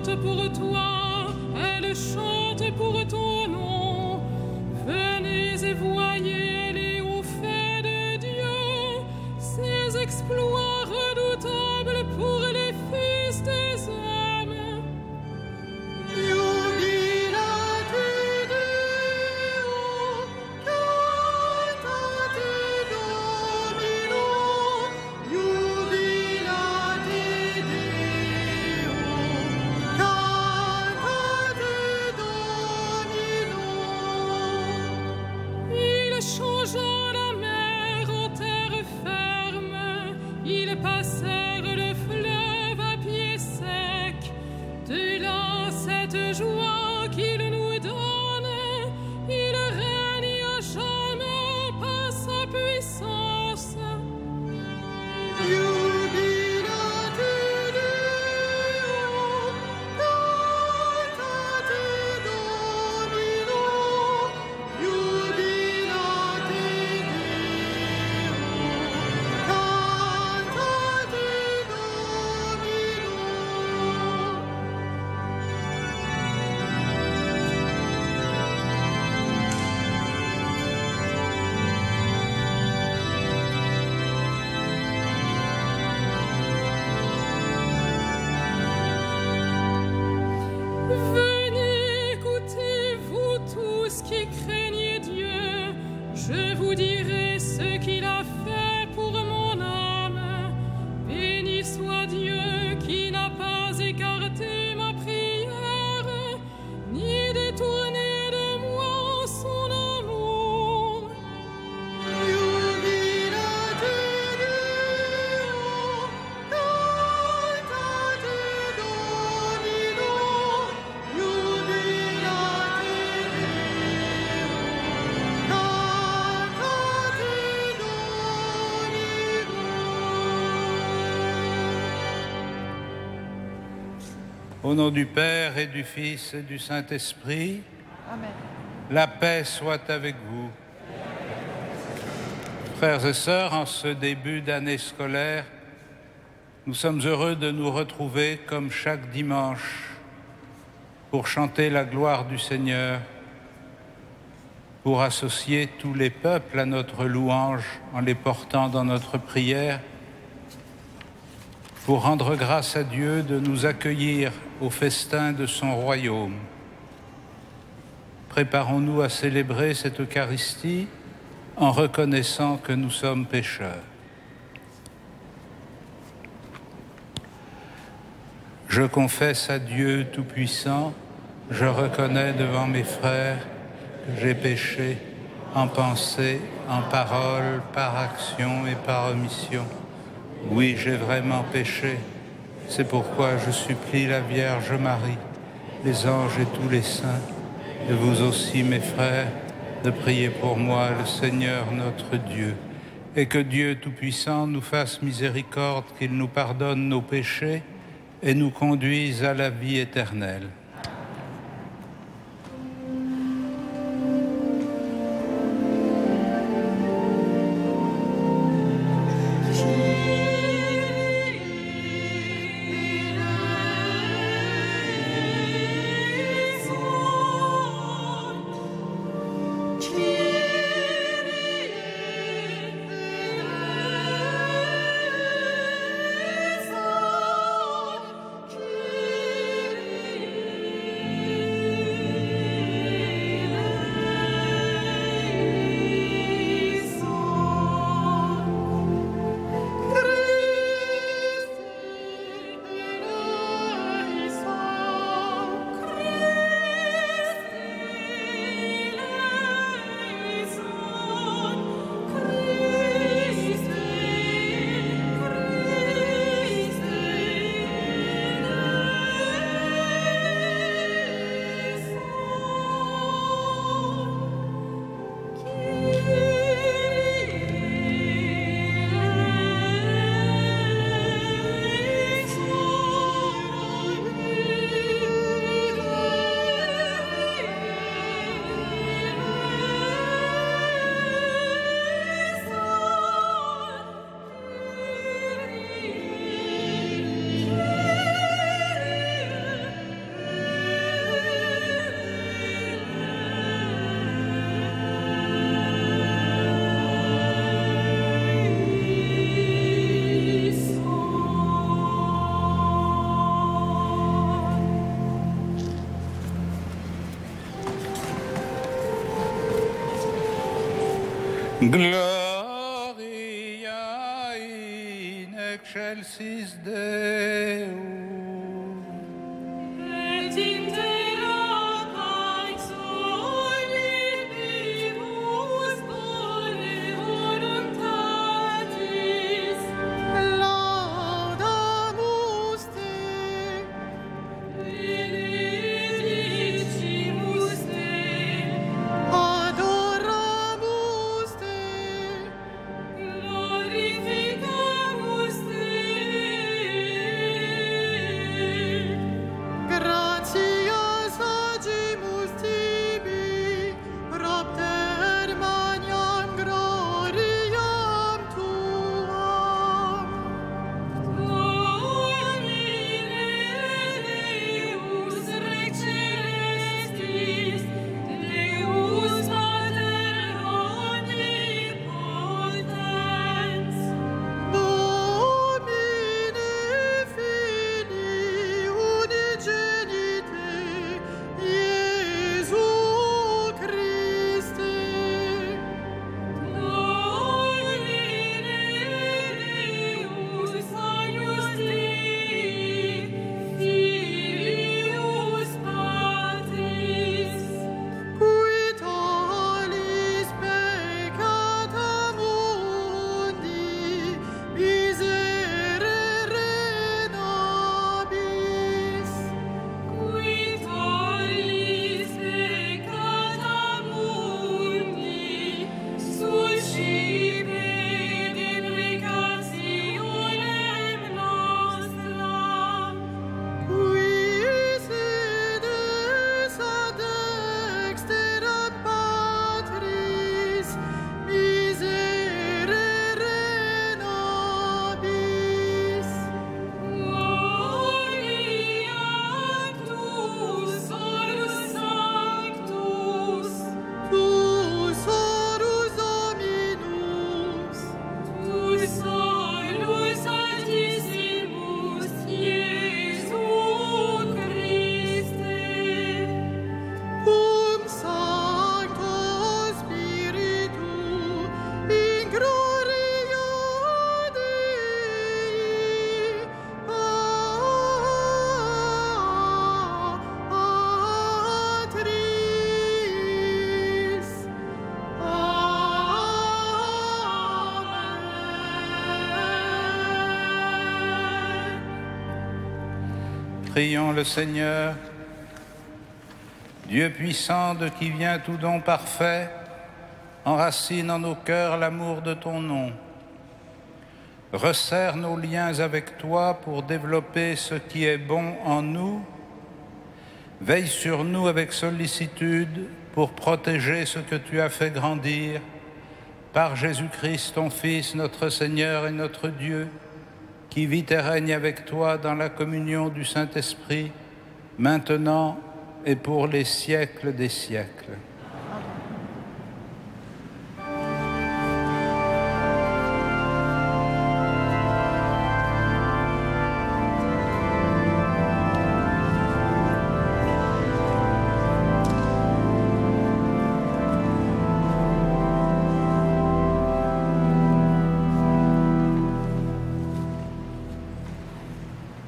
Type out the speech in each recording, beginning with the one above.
chante pour toi, elle chante pour ton nom. Venez et voyez les hauts faits de Dieu, ses exploits redoutables pour les fils des hommes. Passèrent le fleuve à pied sec. De là, cette joie qu'il nous donne, il règne à jamais par sa puissance. Venez, écoutez-vous tous qui craignez Dieu, je vous dirai ce qu'il a fait pour mon âme. Béni soit Dieu qui n'a pas écarté ma prière, ni détourné de moi son amour. Au nom du Père et du Fils et du Saint-Esprit, Amen. La paix soit avec vous. Frères et sœurs, en ce début d'année scolaire, nous sommes heureux de nous retrouver comme chaque dimanche pour chanter la gloire du Seigneur, pour associer tous les peuples à notre louange en les portant dans notre prière, pour rendre grâce à Dieu de nous accueillir au festin de son royaume. Préparons-nous à célébrer cette Eucharistie en reconnaissant que nous sommes pécheurs. Je confesse à Dieu Tout-Puissant, je reconnais devant mes frères que j'ai péché en pensée, en parole, par action et par omission. Oui, j'ai vraiment péché. C'est pourquoi je supplie la Vierge Marie, les anges et tous les saints, et vous aussi, mes frères, de prier pour moi, le Seigneur notre Dieu, et que Dieu Tout-Puissant nous fasse miséricorde, qu'il nous pardonne nos péchés et nous conduise à la vie éternelle. Gloria in excelsis Deo. Et in terra pax omnibus bone voluntatis. Laudamus te, Benedicimus te, adoramus te, glorificamus te. gratias agimus tibi, propter magnam gloriam tuam. Domine Deus Rex Celestis, Deus Pater omnipotens, Domine Filii unigenite, Iesu Christe, Domine Deus Agnus Dei, Filius Patris, qui tollis peccata mundi, miserere nobis. qui tollis peccata mundi, suscipe deprecationem nostra. Qui sedes ad dexteram Patris, miserere nobis. Gloria Tuus, Orus Sanctus, Tuus orus Dominus, Tuus solus Altissimus, Iesu Christe. Sancto Spiritu, in gloria Dei, Patris. Amen. Prions le Seigneur. Dieu puissant, de qui vient tout don parfait, enracine en nos cœurs l'amour de ton nom. Resserre nos liens avec toi pour développer ce qui est bon en nous. Veille sur nous avec sollicitude pour protéger ce que tu as fait grandir. Par Jésus-Christ, ton Fils, notre Seigneur et notre Dieu, qui vit et règne avec toi dans la communion du Saint-Esprit, maintenant et pour les siècles des siècles.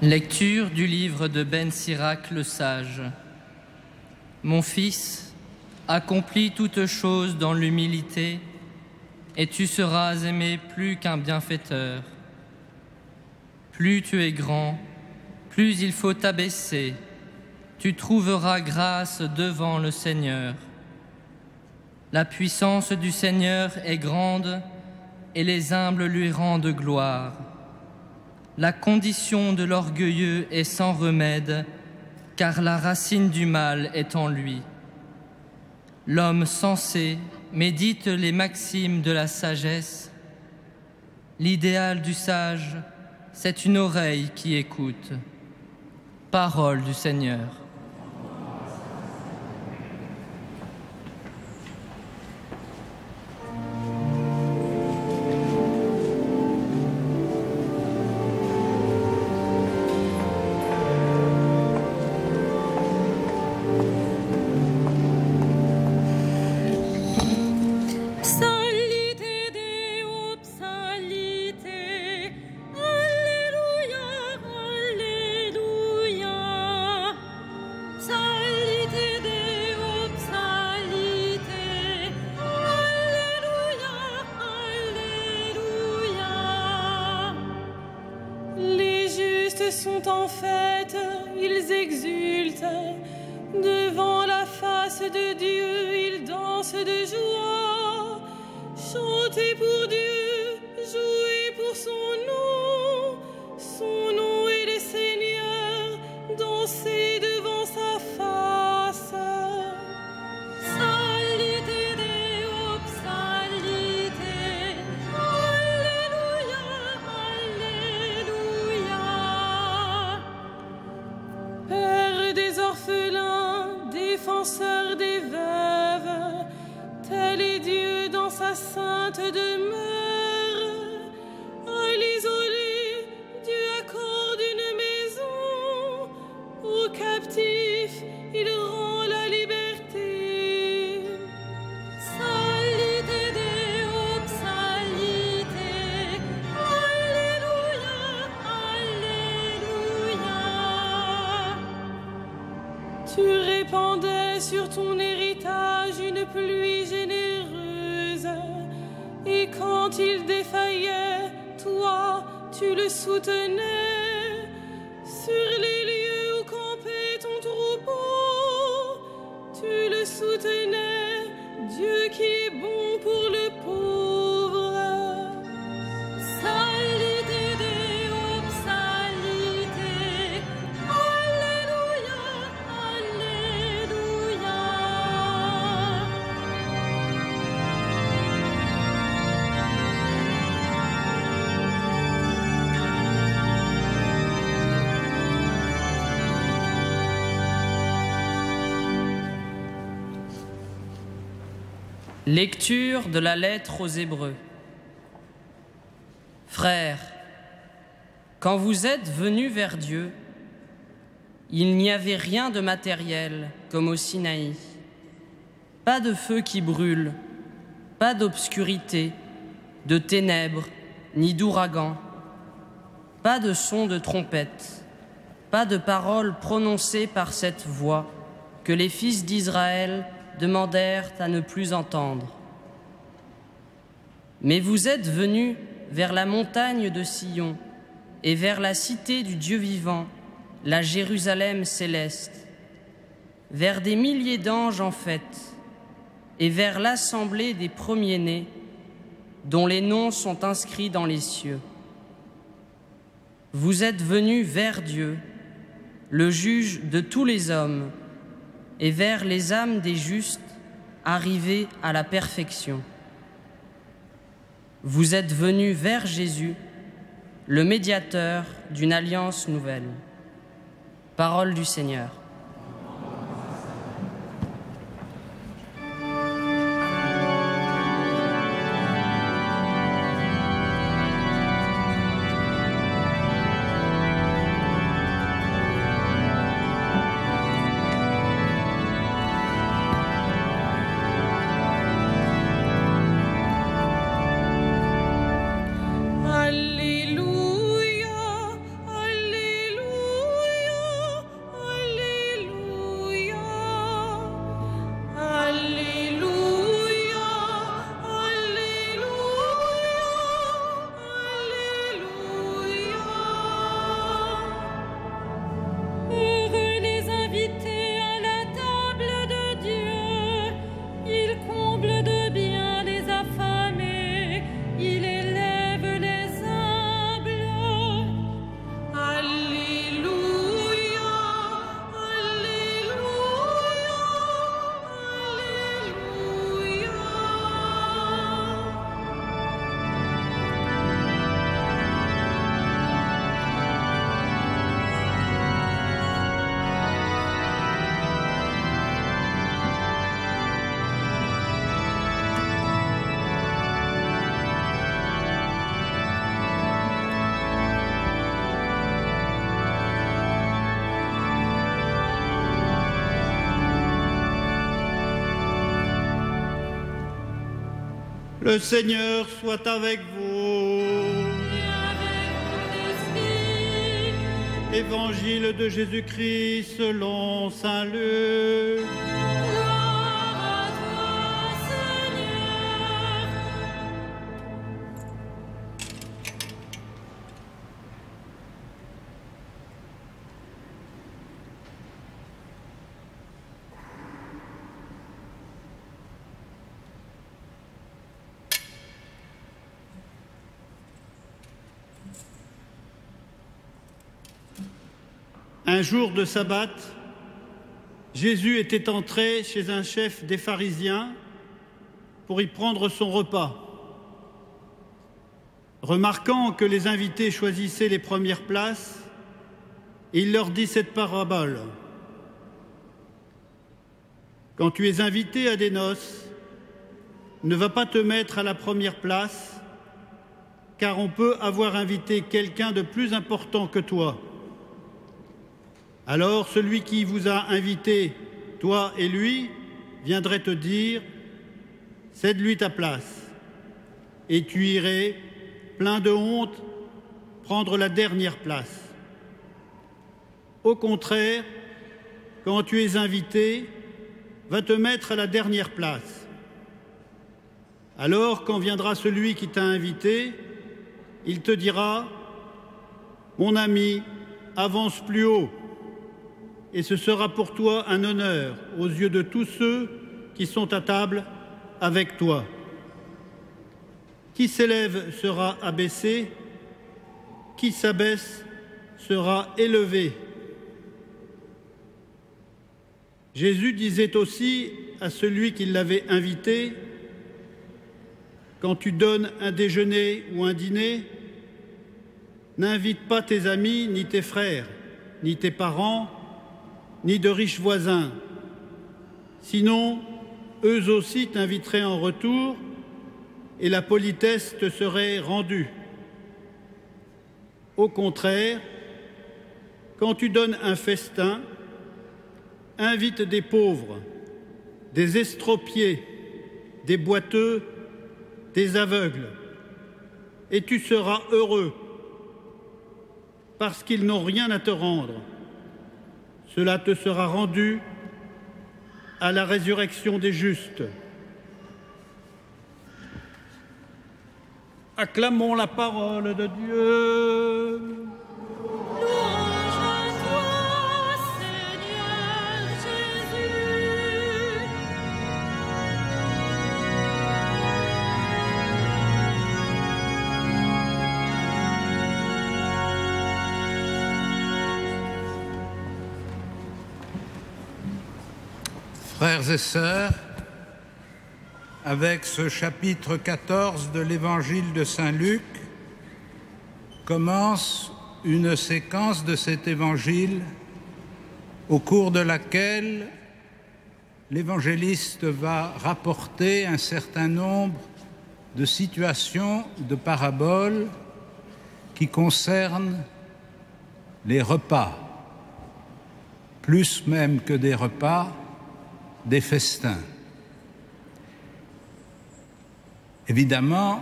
Lecture du livre de Ben Sirac le sage. Mon fils, accomplis toutes choses dans l'humilité, et tu seras aimé plus qu'un bienfaiteur. Plus tu es grand, plus il faut t'abaisser. Tu trouveras grâce devant le Seigneur. La puissance du Seigneur est grande, et les humbles lui rendent gloire. La condition de l'orgueilleux est sans remède, car la racine du mal est en lui. L'homme sensé médite les maximes de la sagesse. L'idéal du sage, c'est une oreille qui écoute. Parole du Seigneur. Salite sont en fête, ils exultent. Devant la face de Dieu, ils dansent de joie. Chantez pour Dieu, jouez pour son nom. Son nom est le Seigneur, dansez devant sa face. Salite Deo, salite. Alléluia, Alléluia. Père des orphelins, défenseur des veuves, tel est Dieu dans sa sainte demeure. À l'isolé, Dieu accorde une maison. Aux captifs, il rend la liberté. Salite Deo, salite. Alléluia, Alléluia. Tu répandais sur ton héritage une pluie généreuse, et quand il défaillait, toi, tu le soutenais. Sur les lieux où campait ton troupeau, tu le soutenais, Dieu qui est bon pour le pauvre. Salite Deo, salite. Alléluia, Alléluia. Lecture de la lettre aux Hébreux. Frères, quand vous êtes venus vers Dieu, il n'y avait rien de matériel comme au Sinaï. Pas de feu qui brûle, pas d'obscurité, de ténèbres, ni d'ouragan, pas de son de trompette, pas de paroles prononcées par cette voix que les fils d'Israël demandèrent à ne plus entendre. Mais vous êtes venus vers la montagne de Sion et vers la cité du Dieu vivant, la Jérusalem céleste, vers des milliers d'anges en fête et vers l'assemblée des premiers-nés dont les noms sont inscrits dans les cieux. Vous êtes venus vers Dieu, le juge de tous les hommes, et vers les âmes des justes arrivés à la perfection. Vous êtes venus vers Jésus, le médiateur d'une alliance nouvelle. Parole du Seigneur. Le Seigneur soit avec vous. Et avec ton esprit. Évangile de Jésus-Christ selon saint Luc. Gloire à toi, Seigneur. Un jour de sabbat, Jésus était entré chez un chef des pharisiens pour y prendre son repas. Remarquant que les invités choisissaient les premières places, il leur dit cette parabole. Quand tu es invité à des noces, ne va pas te mettre à la première place, car on peut avoir invité quelqu'un de plus important que toi. Alors celui qui vous a invité, toi et lui, viendrait te dire « Cède-lui ta place » et tu irais, plein de honte, prendre la dernière place. Au contraire, quand tu es invité, va te mettre à la dernière place. Alors, quand viendra celui qui t'a invité, il te dira « Mon ami, avance plus haut » et ce sera pour toi un honneur aux yeux de tous ceux qui sont à table avec toi. Qui s'élève sera abaissé, qui s'abaisse sera élevé. Jésus disait aussi à celui qui l'avait invité, « Quand tu donnes un déjeuner ou un dîner, n'invite pas tes amis, ni tes frères, ni tes parents, ni de riches voisins. Sinon, eux aussi t'inviteraient en retour et la politesse te serait rendue. Au contraire, quand tu donnes un festin, invite des pauvres, des estropiés, des boiteux, des aveugles, et tu seras heureux, parce qu'ils n'ont rien à te rendre. Cela te sera rendu à la résurrection des justes. Acclamons la parole de Dieu. Louange à toi, Seigneur Jésus. Frères et sœurs, avec ce chapitre 14 de l'Évangile de Saint Luc, commence une séquence de cet Évangile au cours de laquelle l'évangéliste va rapporter un certain nombre de situations, de paraboles qui concernent les repas, plus même que des repas, des festins. Évidemment,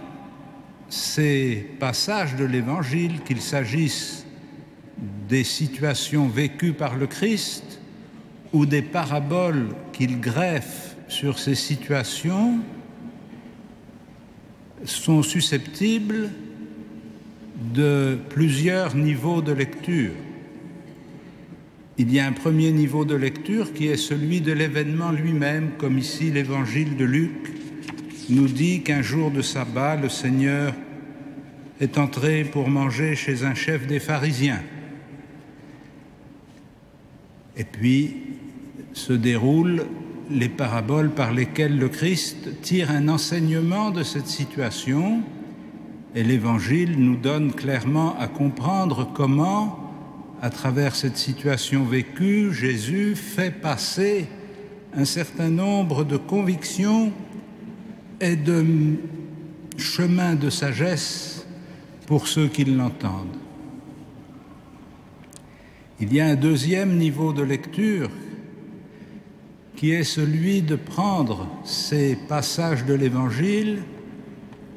ces passages de l'Évangile, qu'il s'agisse des situations vécues par le Christ ou des paraboles qu'il greffe sur ces situations, sont susceptibles de plusieurs niveaux de lecture. Il y a un premier niveau de lecture qui est celui de l'événement lui-même, comme ici l'Évangile de Luc nous dit qu'un jour de sabbat, le Seigneur est entré pour manger chez un chef des pharisiens. Et puis se déroulent les paraboles par lesquelles le Christ tire un enseignement de cette situation, et l'Évangile nous donne clairement à comprendre comment, à travers cette situation vécue, Jésus fait passer un certain nombre de convictions et de chemins de sagesse pour ceux qui l'entendent. Il y a un deuxième niveau de lecture qui est celui de prendre ces passages de l'Évangile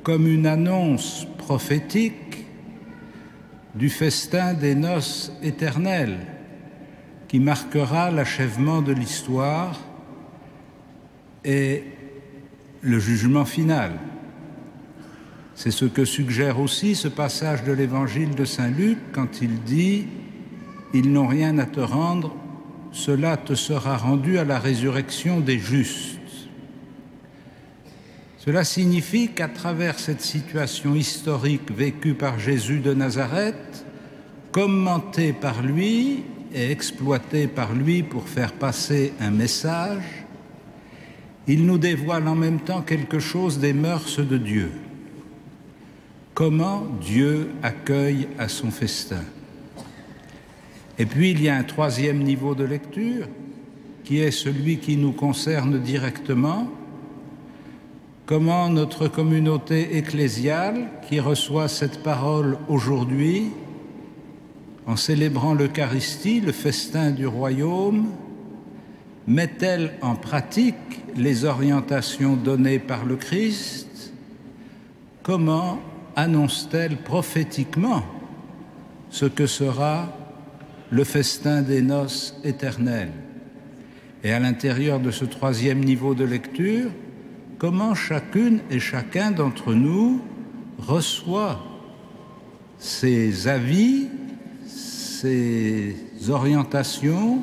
comme une annonce prophétique du festin des noces éternelles qui marquera l'achèvement de l'histoire et le jugement final. C'est ce que suggère aussi ce passage de l'Évangile de Saint Luc quand il dit « Ils n'ont rien à te rendre, cela te sera rendu à la résurrection des justes ». Cela signifie qu'à travers cette situation historique vécue par Jésus de Nazareth, commentée par lui et exploitée par lui pour faire passer un message, il nous dévoile en même temps quelque chose des mœurs de Dieu. Comment Dieu accueille à son festin. Et puis il y a un troisième niveau de lecture, qui est celui qui nous concerne directement. Comment notre communauté ecclésiale, qui reçoit cette parole aujourd'hui, en célébrant l'Eucharistie, le festin du royaume, met-elle en pratique les orientations données par le Christ? Comment annonce-t-elle prophétiquement ce que sera le festin des noces éternelles? Et à l'intérieur de ce troisième niveau de lecture, comment chacune et chacun d'entre nous reçoit ces avis, ces orientations,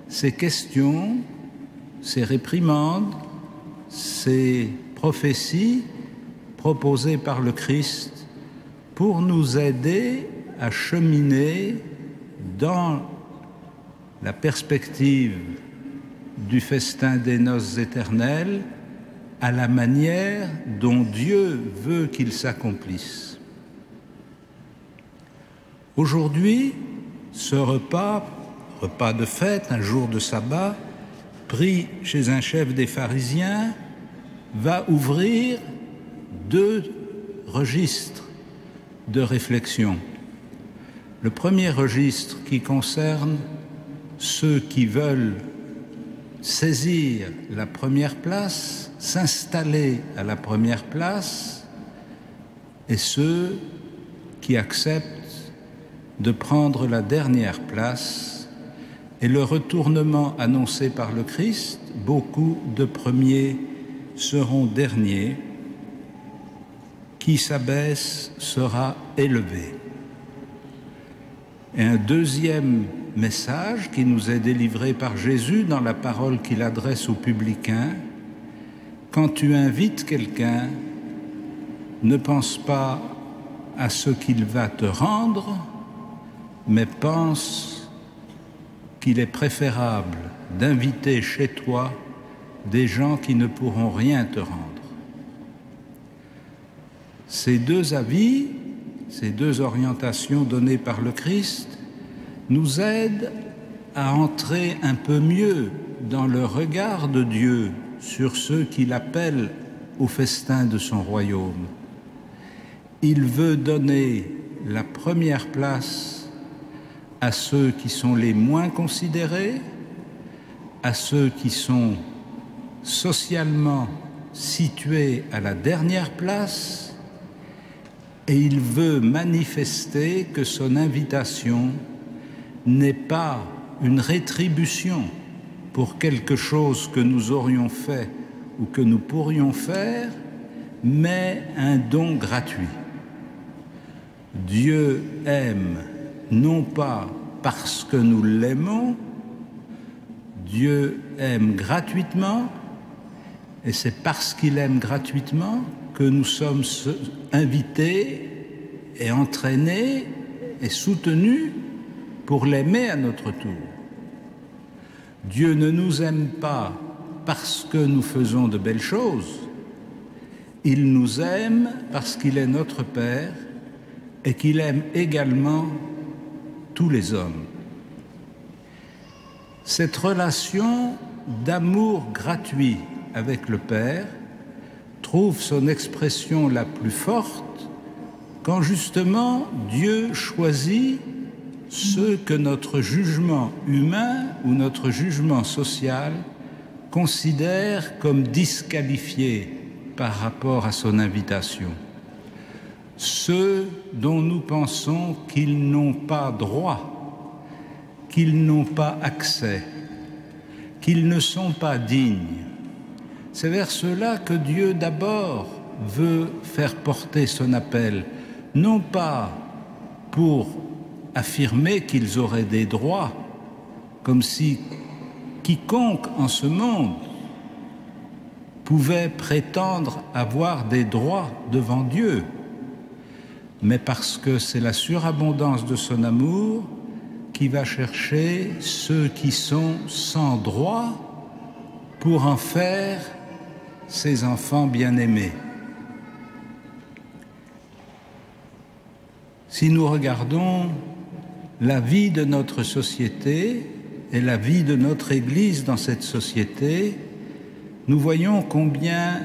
ces questions, ces réprimandes, ces prophéties proposées par le Christ pour nous aider à cheminer dans la perspective du festin des noces éternelles à la manière dont Dieu veut qu'il s'accomplisse. Aujourd'hui, ce repas de fête, un jour de sabbat, pris chez un chef des pharisiens, va ouvrir deux registres de réflexion. Le premier registre qui concerne ceux qui veulent saisir la première place, s'installer à la première place, et ceux qui acceptent de prendre la dernière place. Et le retournement annoncé par le Christ, beaucoup de premiers seront derniers, qui s'abaisse sera élevé. Et un deuxième message qui nous est délivré par Jésus dans la parole qu'il adresse aux publicains: quand tu invites quelqu'un, ne pense pas à ce qu'il va te rendre, mais pense qu'il est préférable d'inviter chez toi des gens qui ne pourront rien te rendre. Ces deux avis, ces deux orientations données par le Christ nous aident à entrer un peu mieux dans le regard de Dieu sur ceux qu'il appelle au festin de son royaume. Il veut donner la première place à ceux qui sont les moins considérés, à ceux qui sont socialement situés à la dernière place, et il veut manifester que son invitation n'est pas une rétribution pour quelque chose que nous aurions fait ou que nous pourrions faire, mais un don gratuit. Dieu aime non pas parce que nous l'aimons, Dieu aime gratuitement, et c'est parce qu'il aime gratuitement que nous sommes invités et entraînés et soutenus pour l'aimer à notre tour. Dieu ne nous aime pas parce que nous faisons de belles choses. Il nous aime parce qu'il est notre Père et qu'il aime également tous les hommes. Cette relation d'amour gratuit avec le Père trouve son expression la plus forte quand justement Dieu choisit ceux que notre jugement humain ou notre jugement social considère comme disqualifiés par rapport à son invitation. Ceux dont nous pensons qu'ils n'ont pas droit, qu'ils n'ont pas accès, qu'ils ne sont pas dignes. C'est vers ceux-là que Dieu d'abord veut faire porter son appel, non pas pour affirmer qu'ils auraient des droits, comme si quiconque en ce monde pouvait prétendre avoir des droits devant Dieu, mais parce que c'est la surabondance de son amour qui va chercher ceux qui sont sans droit pour en faire ses enfants bien-aimés. Si nous regardons la vie de notre société et la vie de notre Église dans cette société, nous voyons combien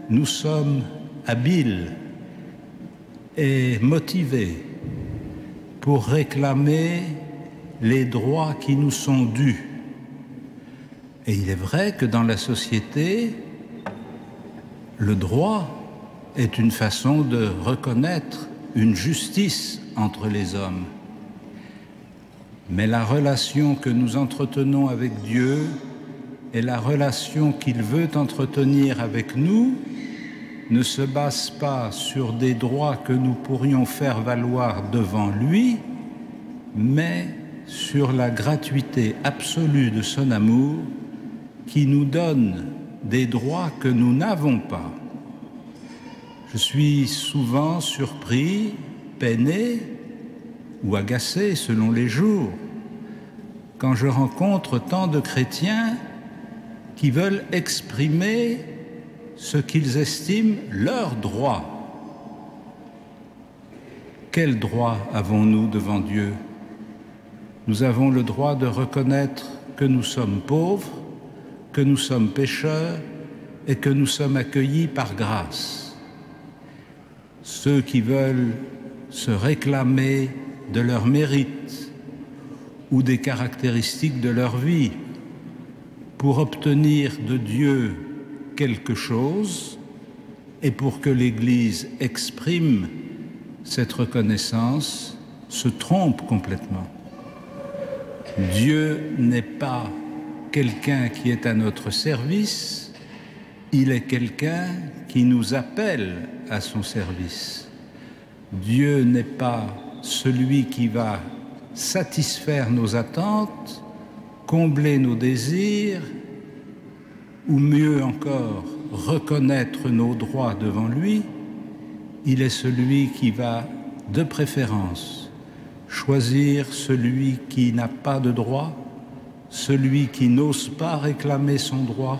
nous sommes habiles et motivés pour réclamer les droits qui nous sont dus. Et il est vrai que dans la société, le droit est une façon de reconnaître une justice entre les hommes. Mais la relation que nous entretenons avec Dieu et la relation qu'il veut entretenir avec nous ne se base pas sur des droits que nous pourrions faire valoir devant lui, mais sur la gratuité absolue de son amour qui nous donne des droits que nous n'avons pas. Je suis souvent surpris, peiné ou agacé selon les jours quand je rencontre tant de chrétiens qui veulent exprimer ce qu'ils estiment leurs droits. Quels droits avons-nous devant Dieu? Nous avons le droit de reconnaître que nous sommes pauvres, que nous sommes pécheurs et que nous sommes accueillis par grâce. Ceux qui veulent se réclamer de leur mérite ou des caractéristiques de leur vie pour obtenir de Dieu quelque chose et pour que l'Église exprime cette reconnaissance se trompent complètement. Dieu n'est pas quelqu'un qui est à notre service, il est quelqu'un qui nous appelle à son service. Dieu n'est pas celui qui va satisfaire nos attentes, combler nos désirs, ou mieux encore, reconnaître nos droits devant lui. Il est celui qui va, de préférence, choisir celui qui n'a pas de droit, celui qui n'ose pas réclamer son droit,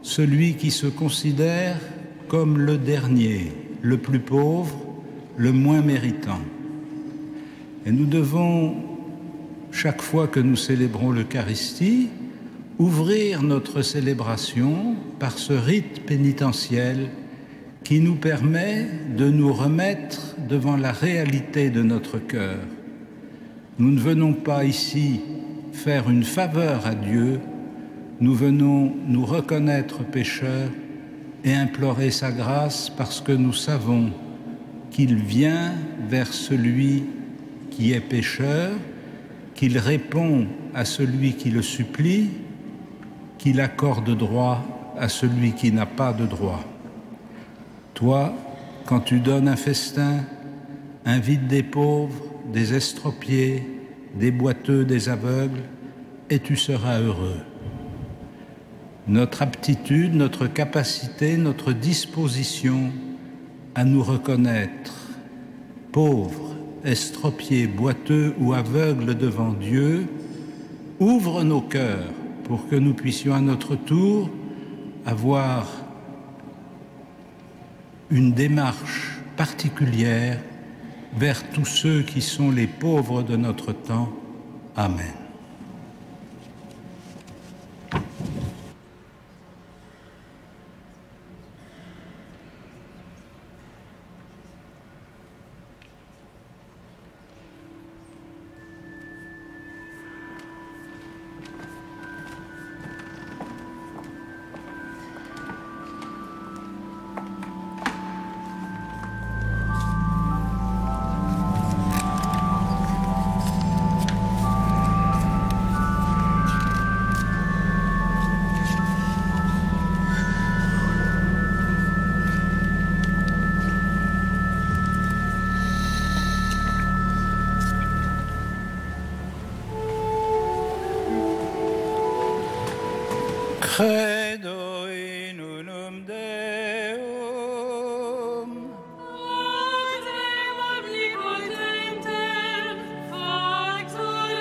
celui qui se considère comme le dernier, le plus pauvre, le moins méritant. Et nous devons, chaque fois que nous célébrons l'Eucharistie, ouvrir notre célébration par ce rite pénitentiel qui nous permet de nous remettre devant la réalité de notre cœur. Nous ne venons pas ici faire une faveur à Dieu, nous venons nous reconnaître pécheurs et implorer sa grâce parce que nous savons qu'il vient vers celui qui est pécheur, qu'il répond à celui qui le supplie, qu'il accorde droit à celui qui n'a pas de droit. Toi, quand tu donnes un festin, invite des pauvres, des estropiés, des boiteux, des aveugles, et tu seras heureux. Notre aptitude, notre capacité, notre disposition à nous reconnaître pauvres, estropiés, boiteux ou aveugles devant Dieu ouvre nos cœurs pour que nous puissions à notre tour avoir une démarche particulière vers tous ceux qui sont les pauvres de notre temps. Amen. Credo in unum Deum, Ad Deum omnipotentem, Factor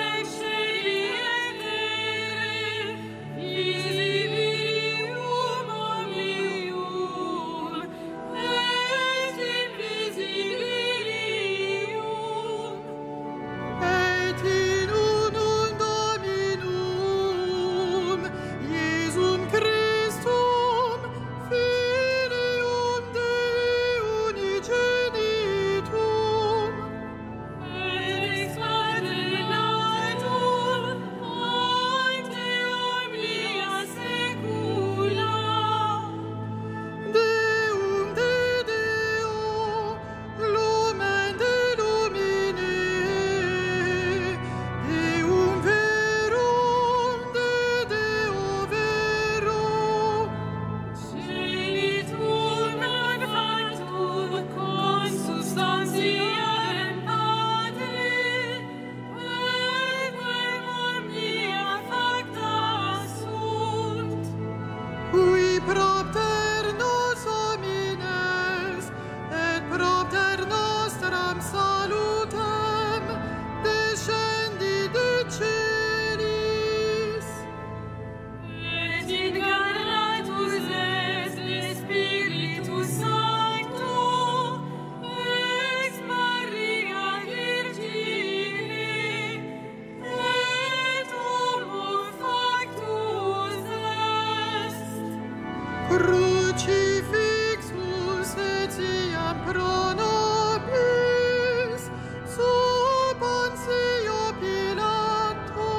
Crucifixus etiam pro nobis, sub Pontio Pilato,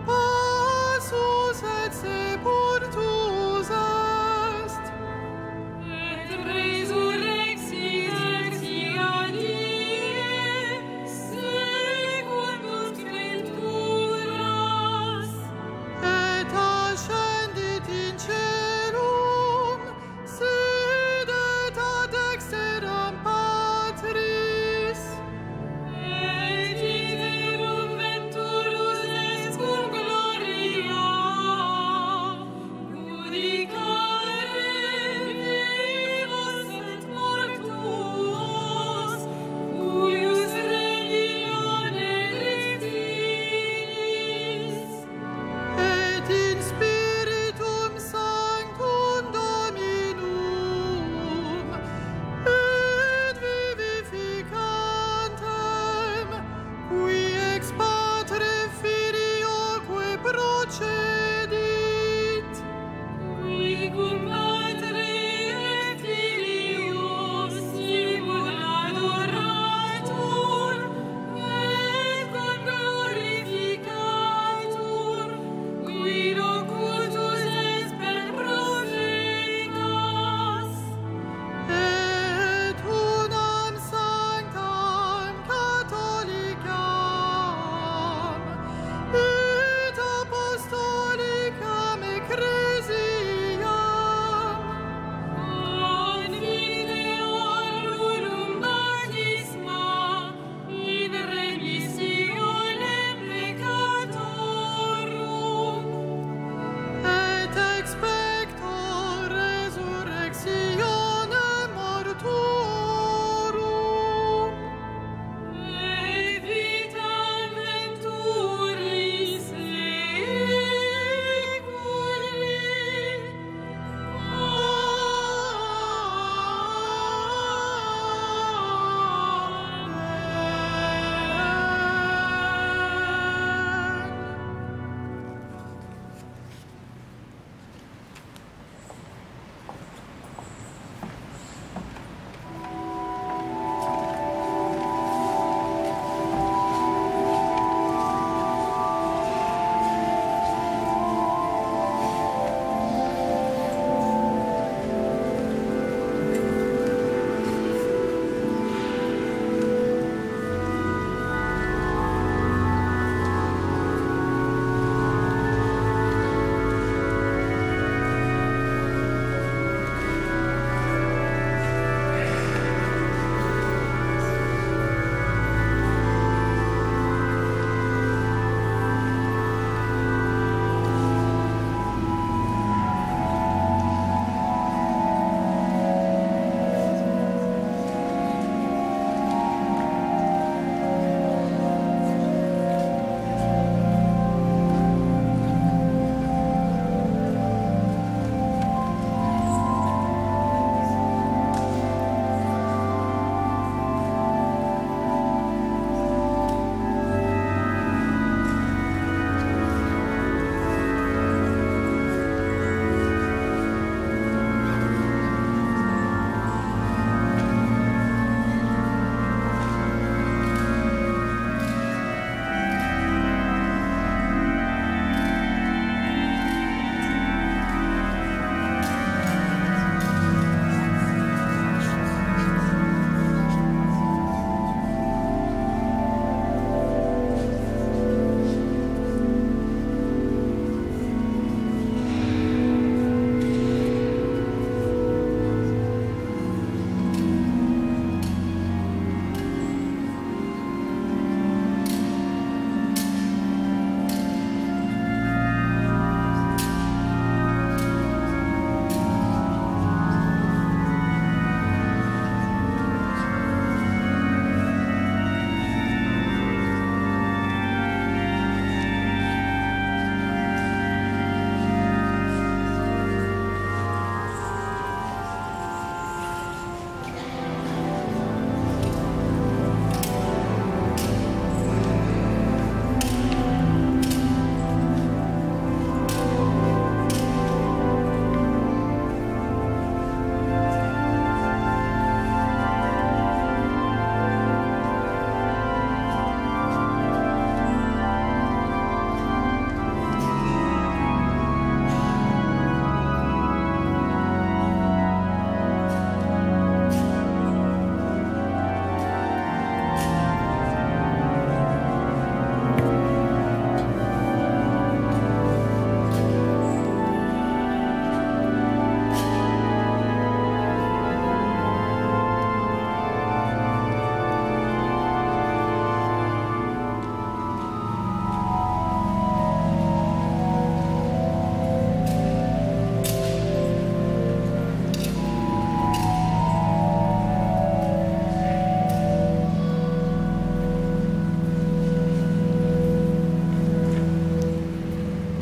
passus et sepultus est. Et resurrexit tertia die, secundum Scripturas. Et ascendit in caelum, sedet ad dexteram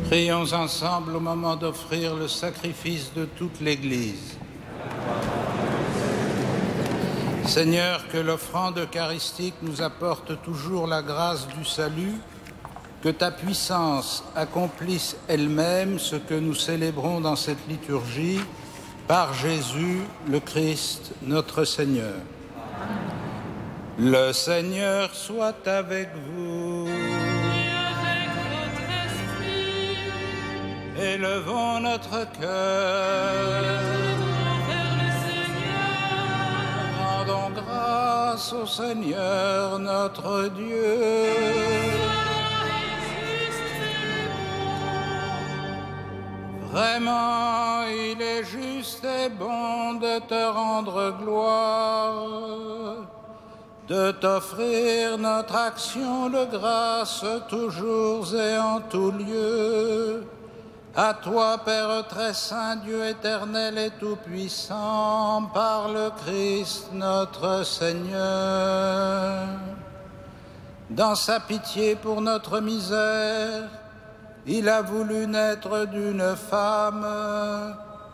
Prions ensemble au moment d'offrir le sacrifice de toute l'Église. Seigneur, que l'offrande eucharistique nous apporte toujours la grâce du salut, que ta puissance accomplisse elle-même ce que nous célébrons dans cette liturgie, par Jésus, le Christ, notre Seigneur. Le Seigneur soit avec vous. Élevons notre cœur vers le Seigneur. Rendons grâce au Seigneur notre Dieu. Vraiment, il est juste et bon de te rendre gloire, de t'offrir notre action de grâce toujours et en tout lieu. À toi, Père très saint, Dieu éternel et tout-puissant, par le Christ notre Seigneur. Dans sa pitié pour notre misère, il a voulu naître d'une femme,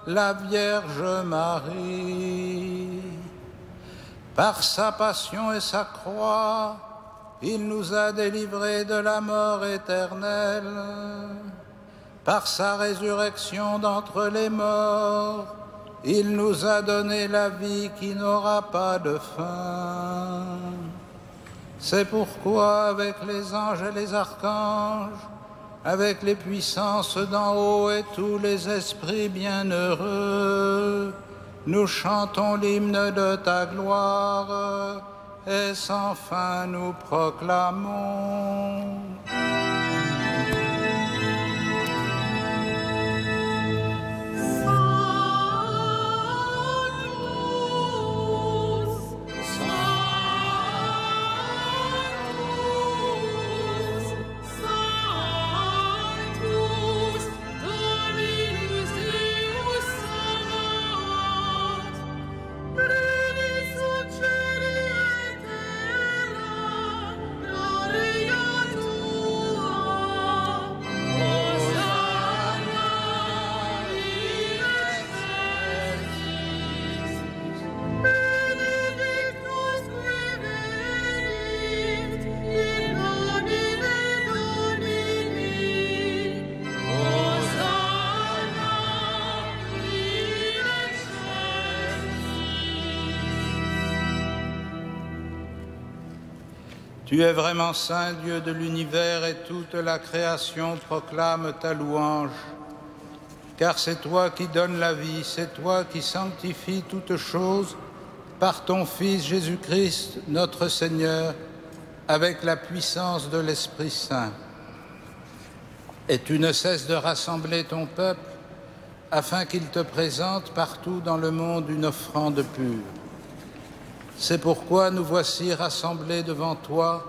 la Vierge Marie. Par sa passion et sa croix, il nous a délivrés de la mort éternelle. Par sa résurrection d'entre les morts, il nous a donné la vie qui n'aura pas de fin. C'est pourquoi, avec les anges et les archanges, avec les puissances d'en haut et tous les esprits bienheureux, nous chantons l'hymne de ta gloire et sans fin nous proclamons. Tu es vraiment saint, Dieu de l'univers, et toute la création proclame ta louange. Car c'est toi qui donnes la vie, c'est toi qui sanctifies toutes choses par ton Fils Jésus-Christ, notre Seigneur, avec la puissance de l'Esprit Saint. Et tu ne cesses de rassembler ton peuple afin qu'il te présente partout dans le monde une offrande pure. C'est pourquoi nous voici rassemblés devant toi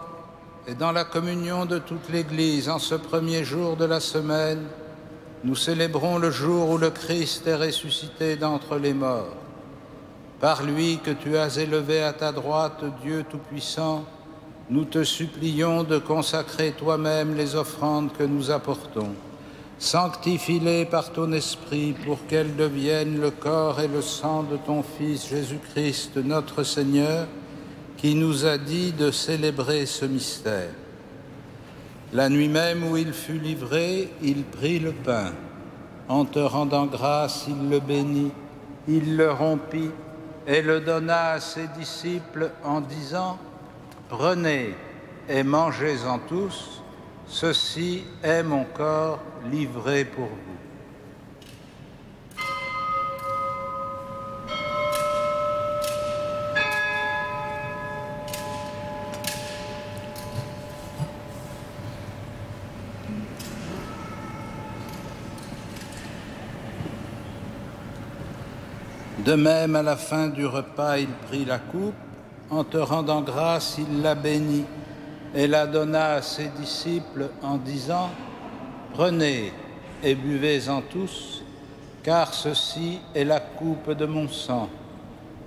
et dans la communion de toute l'Église en ce premier jour de la semaine, nous célébrons le jour où le Christ est ressuscité d'entre les morts. Par lui que tu as élevé à ta droite, Dieu Tout-Puissant, nous te supplions de consacrer toi-même les offrandes que nous apportons. Sanctifie-les par ton Esprit pour qu'elles deviennent le corps et le sang de ton Fils Jésus-Christ, notre Seigneur, qui nous a dit de célébrer ce mystère. La nuit même où il fut livré, il prit le pain. En te rendant grâce, il le bénit, il le rompit et le donna à ses disciples en disant « Prenez et mangez-en tous, ceci est mon corps livré pour vous. » De même, à la fin du repas, il prit la coupe. En te rendant grâce, il la bénit et la donna à ses disciples en disant « Prenez et buvez-en tous, car ceci est la coupe de mon sang,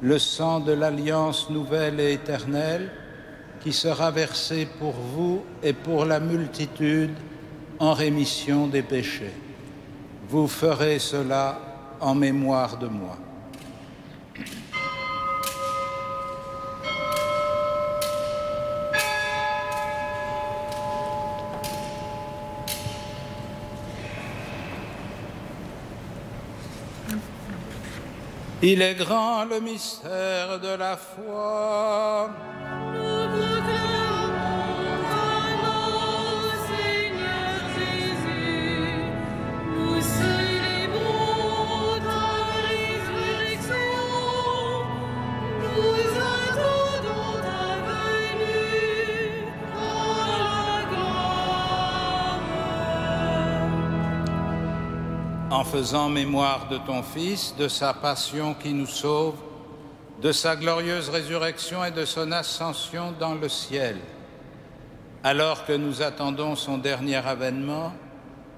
le sang de l'alliance nouvelle et éternelle, qui sera versé pour vous et pour la multitude en rémission des péchés. Vous ferez cela en mémoire de moi. Il est grand le mystère de la foi. Nous proclamons ton nom, Seigneur Jésus. Nous célébrons ta résurrection. Nous attendons ta venue dans la gloire. En faisant mémoire de ton Fils, de sa passion qui nous sauve, de sa glorieuse résurrection et de son ascension dans le ciel. Alors que nous attendons son dernier avènement,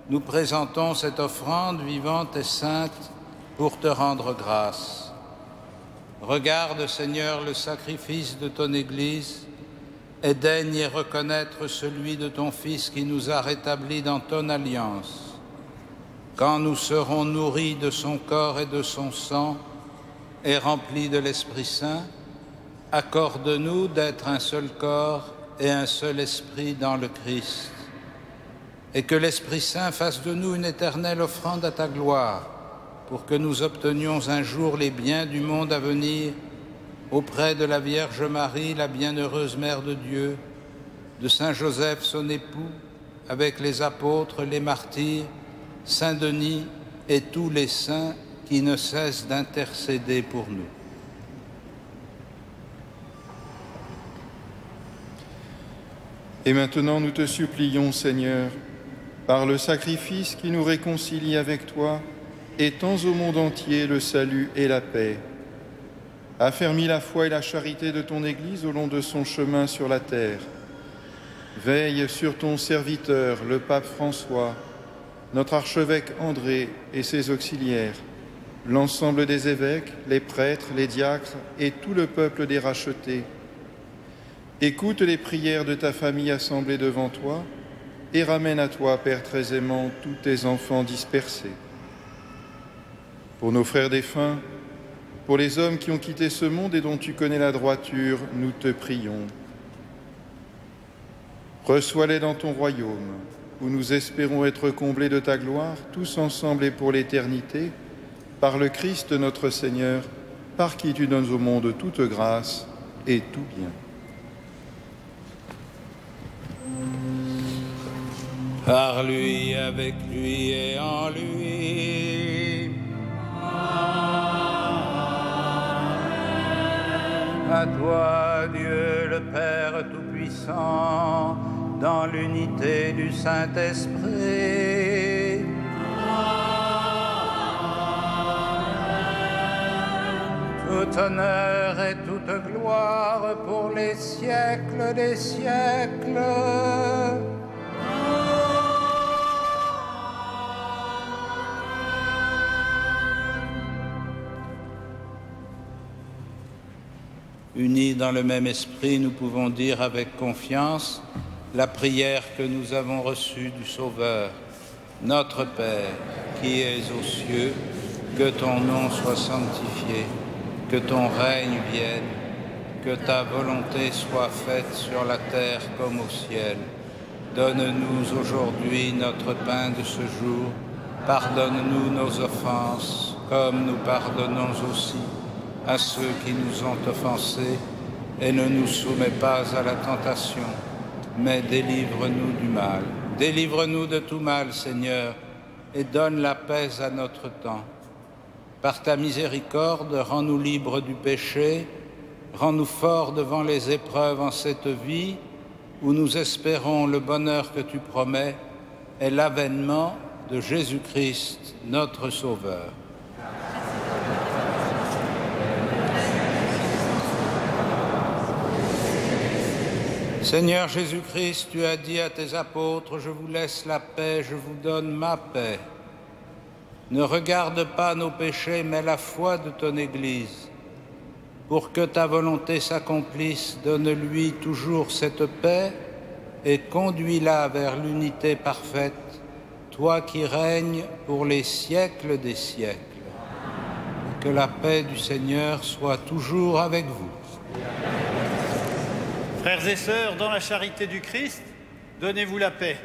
nous présentons cette offrande vivante et sainte pour te rendre grâce. Regarde, Seigneur, le sacrifice de ton Église et daigne y reconnaître celui de ton Fils qui nous a rétablis dans ton alliance. Quand nous serons nourris de son corps et de son sang et remplis de l'Esprit Saint, accorde-nous d'être un seul corps et un seul esprit dans le Christ, et que l'Esprit Saint fasse de nous une éternelle offrande à ta gloire, pour que nous obtenions un jour les biens du monde à venir auprès de la Vierge Marie, la bienheureuse Mère de Dieu, de Saint Joseph, son époux, avec les apôtres, les martyrs, Saint Denis et tous les saints qui ne cessent d'intercéder pour nous. Et maintenant, nous te supplions, Seigneur, par le sacrifice qui nous réconcilie avec toi, étends au monde entier le salut et la paix. Affermis la foi et la charité de ton Église au long de son chemin sur la terre. Veille sur ton serviteur, le pape François, notre archevêque André et ses auxiliaires, l'ensemble des évêques, les prêtres, les diacres et tout le peuple des rachetés. Écoute les prières de ta famille assemblée devant toi et ramène à toi, Père très aimant, tous tes enfants dispersés. Pour nos frères défunts, pour les hommes qui ont quitté ce monde et dont tu connais la droiture, nous te prions. Reçois-les dans ton royaume, où nous espérons être comblés de ta gloire, tous ensemble et pour l'éternité, par le Christ notre Seigneur, par qui tu donnes au monde toute grâce et tout bien. Par lui, avec lui et en lui. À toi, Dieu le Père Tout-Puissant, dans l'unité du Saint-Esprit. Tout honneur et toute gloire pour les siècles des siècles. Unis dans le même esprit, nous pouvons dire avec confiance la prière que nous avons reçue du Sauveur. Notre Père, qui es aux cieux, que ton nom soit sanctifié, que ton règne vienne, que ta volonté soit faite sur la terre comme au ciel. Donne-nous aujourd'hui notre pain de ce jour. Pardonne-nous nos offenses, comme nous pardonnons aussi à ceux qui nous ont offensés, et ne nous soumets pas à la tentation, mais délivre-nous du mal. Délivre-nous de tout mal, Seigneur, et donne la paix à notre temps. Par ta miséricorde, rends-nous libres du péché, rends-nous forts devant les épreuves en cette vie, où nous espérons le bonheur que tu promets et l'avènement de Jésus-Christ, notre Sauveur. Seigneur Jésus-Christ, tu as dit à tes apôtres, « Je vous laisse la paix, je vous donne ma paix. » Ne regarde pas nos péchés, mais la foi de ton Église. Pour que ta volonté s'accomplisse, donne-lui toujours cette paix et conduis-la vers l'unité parfaite toi qui règnes pour les siècles des siècles. Que la paix du Seigneur soit toujours avec vous. Frères et sœurs, dans la charité du Christ, donnez-vous la paix.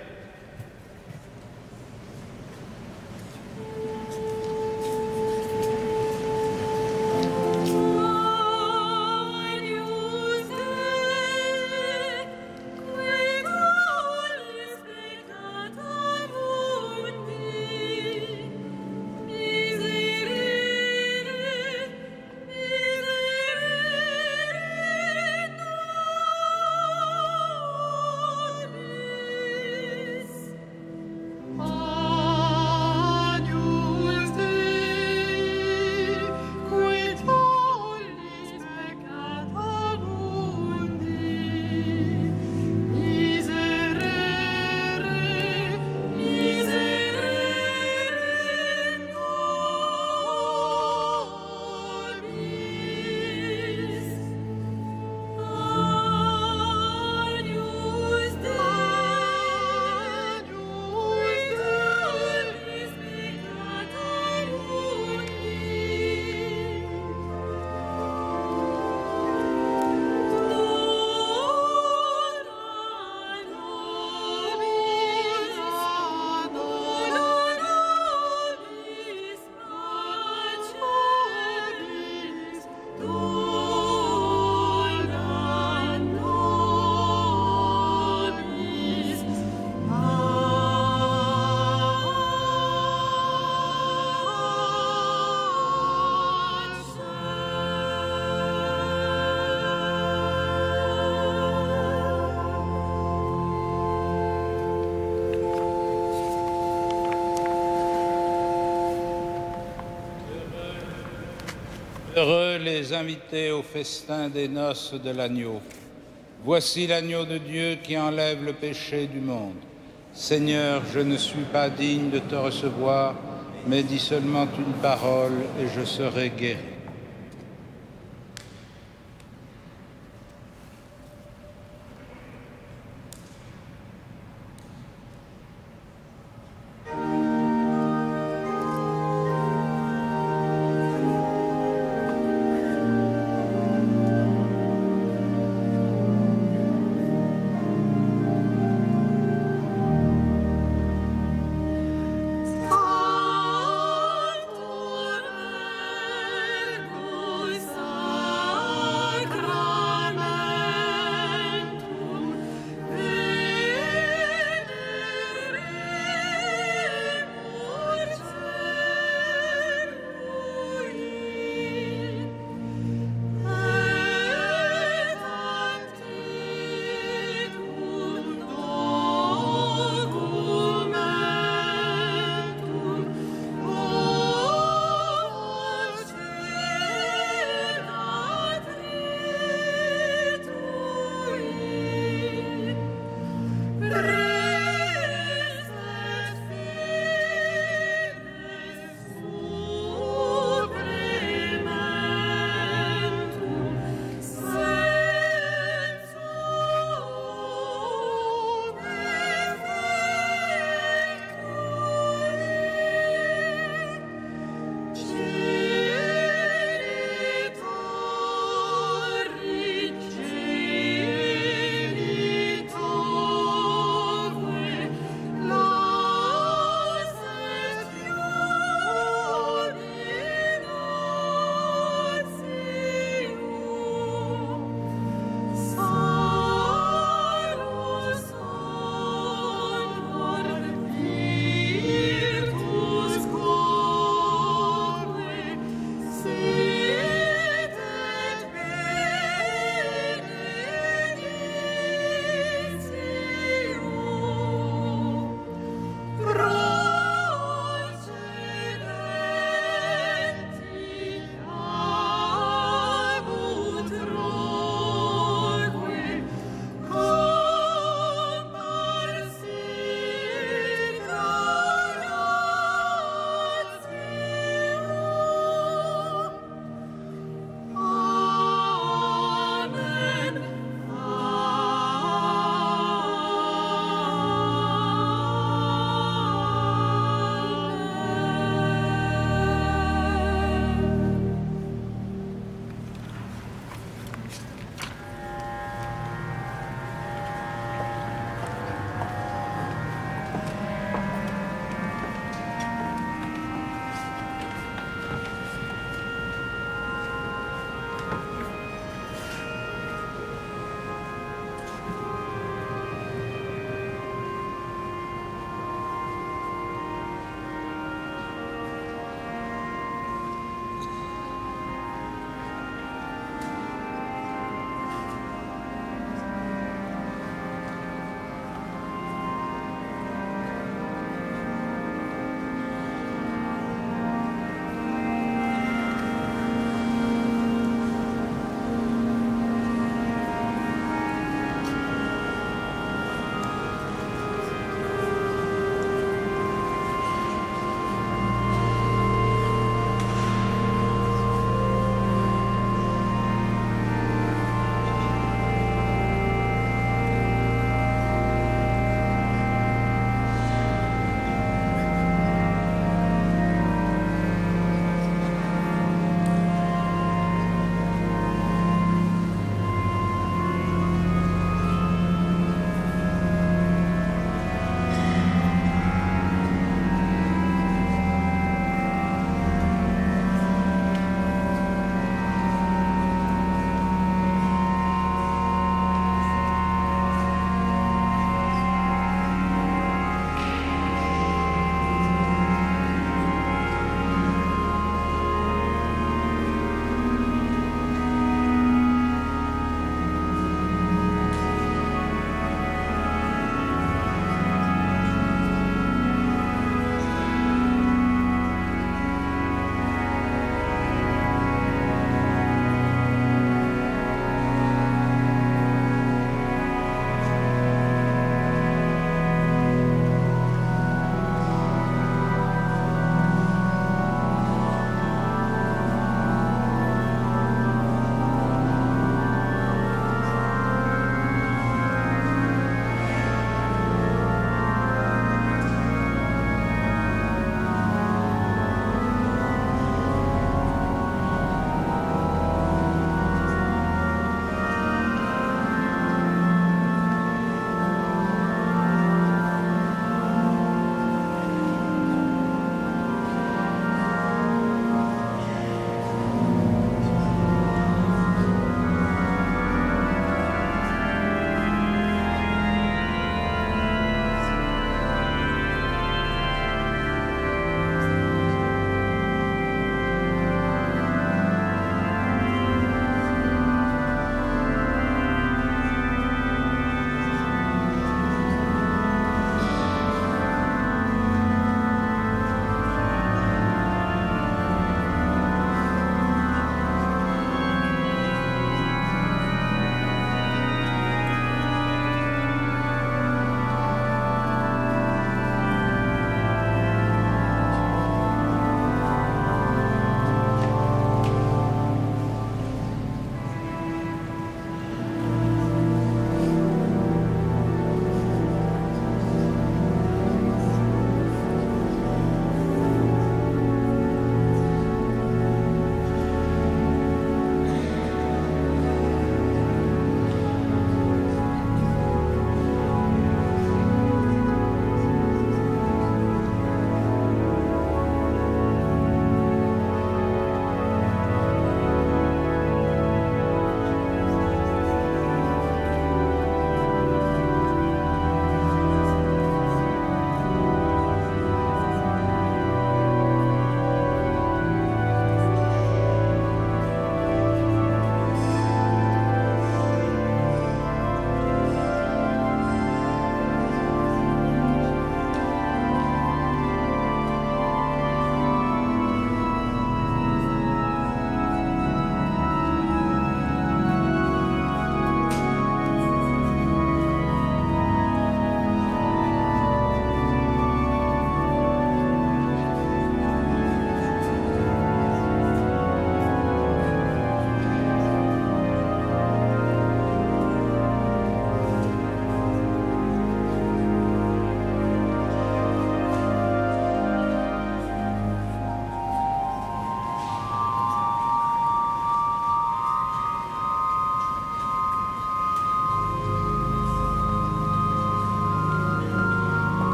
Heureux les invités au festin des noces de l'agneau. Voici l'agneau de Dieu qui enlève le péché du monde. Seigneur, je ne suis pas digne de te recevoir, mais dis seulement une parole et je serai guéri.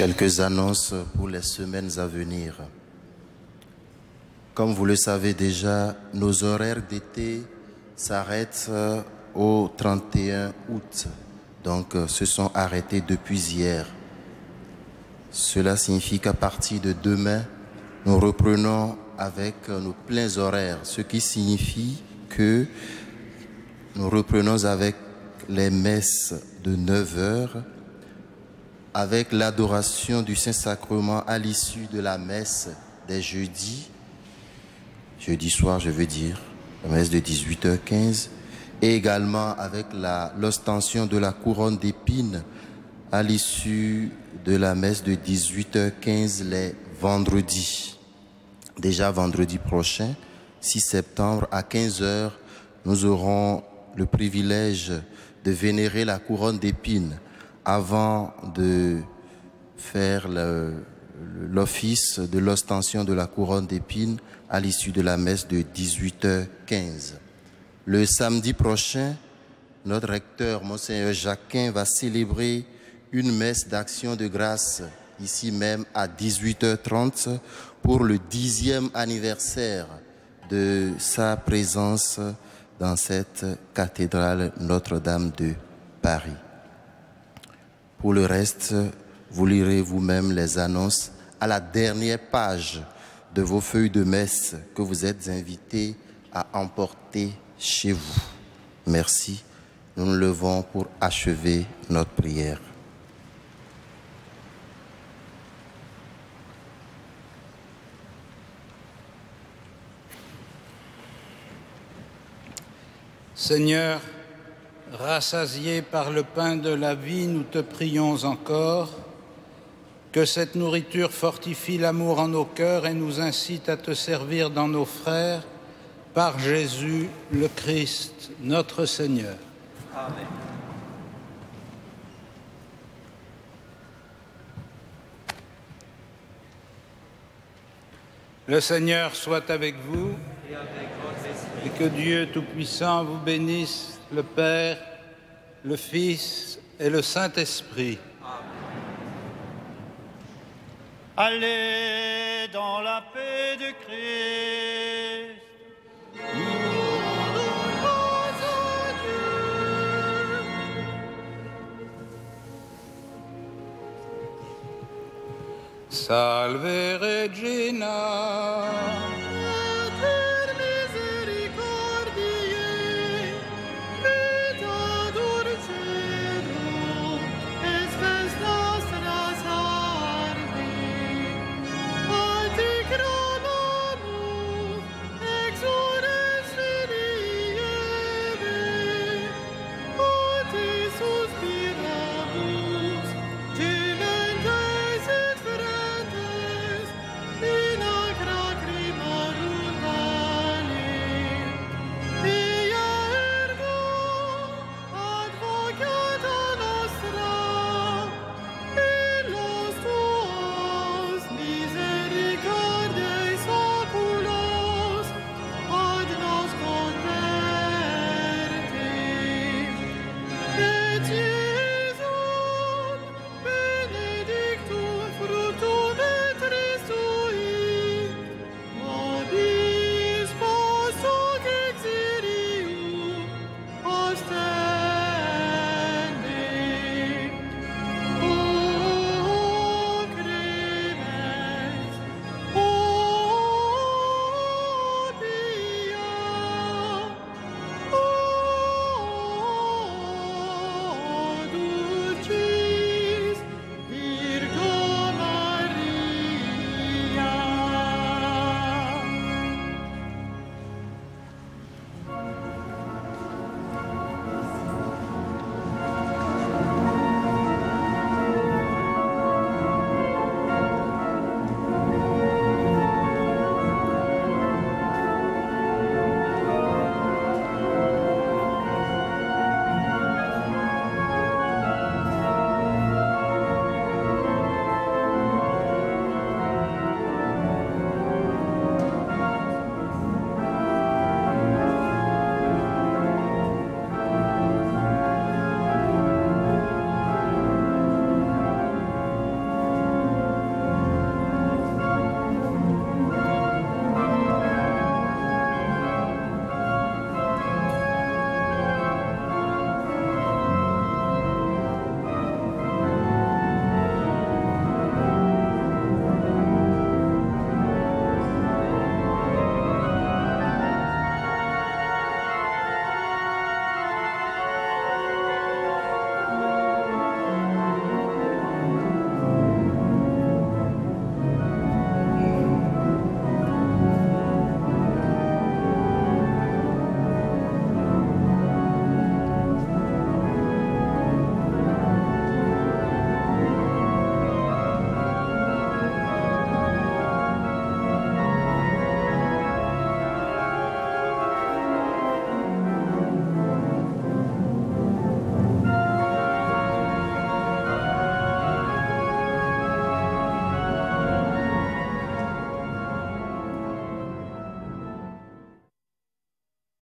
Quelques annonces pour les semaines à venir. Comme vous le savez déjà, nos horaires d'été s'arrêtent au 31 août. Donc, se sont arrêtés depuis hier. Cela signifie qu'à partir de demain, nous reprenons avec nos pleins horaires, ce qui signifie que nous reprenons avec les messes de 9 heures, avec l'adoration du Saint-Sacrement à l'issue de la messe des jeudis soir je veux dire, la messe de 18h15, et également avec l'ostension de la couronne d'épines à l'issue de la messe de 18h15 les vendredis. Déjà vendredi prochain, 6 septembre à 15h, nous aurons le privilège de vénérer la couronne d'épines avant de faire l'office de l'ostension de la couronne d'épines à l'issue de la messe de 18h15. Le samedi prochain, notre recteur, Monseigneur Jacquin, va célébrer une messe d'action de grâce ici même à 18h30 pour le 10e anniversaire de sa présence dans cette cathédrale Notre-Dame de Paris. Pour le reste, vous lirez vous-même les annonces à la dernière page de vos feuilles de messe que vous êtes invités à emporter chez vous. Merci. Nous nous levons pour achever notre prière. Seigneur, rassasié par le pain de la vie, nous te prions encore. Que cette nourriture fortifie l'amour en nos cœurs et nous incite à te servir dans nos frères, par Jésus le Christ, notre Seigneur. Amen. Le Seigneur soit avec vous et que Dieu Tout-Puissant vous bénisse, le Père, le Fils et le Saint-Esprit. Allez dans la paix de Christ. Salve Regina.